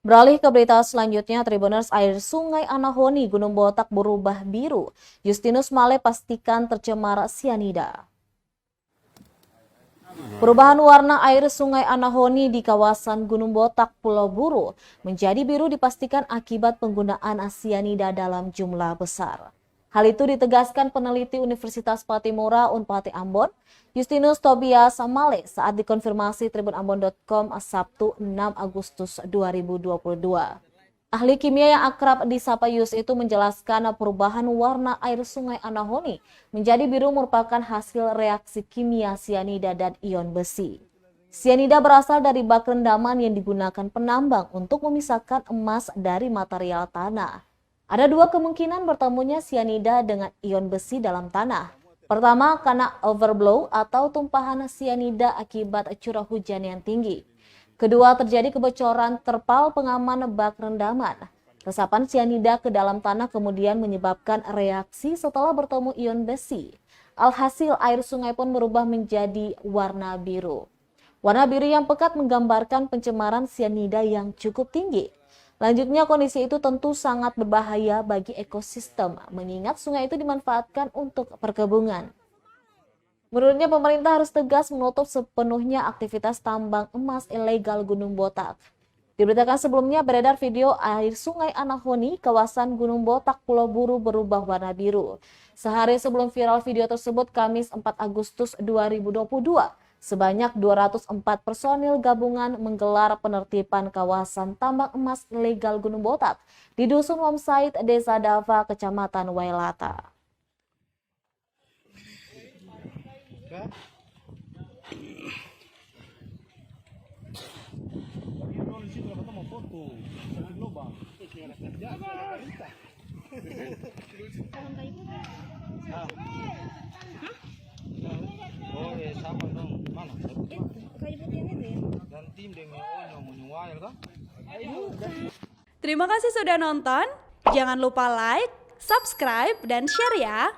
Beralih ke berita selanjutnya, Tribuners, air Sungai Anahoni, Gunung Botak berubah biru. Justinus Male pastikan tercemar sianida. Perubahan warna air Sungai Anahoni di kawasan Gunung Botak, Pulau Buru menjadi biru dipastikan akibat penggunaan sianida dalam jumlah besar. Hal itu ditegaskan peneliti Universitas Patimura Unpati Ambon, Justinus Tobias Male saat dikonfirmasi tribunambon.com Sabtu 6 Agustus 2022. Ahli kimia yang akrab disapa Yus itu menjelaskan perubahan warna air Sungai Anahoni menjadi biru merupakan hasil reaksi kimia sianida dan ion besi. Sianida berasal dari bak rendaman yang digunakan penambang untuk memisahkan emas dari material tanah. Ada dua kemungkinan bertemunya sianida dengan ion besi dalam tanah. Pertama, karena overblow atau tumpahan sianida akibat curah hujan yang tinggi. Kedua, terjadi kebocoran terpal pengaman bak rendaman. Resapan sianida ke dalam tanah kemudian menyebabkan reaksi setelah bertemu ion besi. Alhasil, air sungai pun berubah menjadi warna biru. Warna biru yang pekat menggambarkan pencemaran sianida yang cukup tinggi. Lanjutnya, kondisi itu tentu sangat berbahaya bagi ekosistem, mengingat sungai itu dimanfaatkan untuk perkebunan. Menurutnya, pemerintah harus tegas menutup sepenuhnya aktivitas tambang emas ilegal Gunung Botak. Diberitakan sebelumnya beredar video air Sungai Anahoni, kawasan Gunung Botak, Pulau Buru berubah warna biru. Sehari sebelum viral video tersebut, Kamis 4 Agustus 2022, sebanyak 204 personil gabungan menggelar penertiban kawasan tambang emas ilegal Gunung Botak di Dusun Wamsait, Desa Dava, Kecamatan Wailata. Terima kasih sudah nonton. Jangan lupa like, subscribe, dan share ya.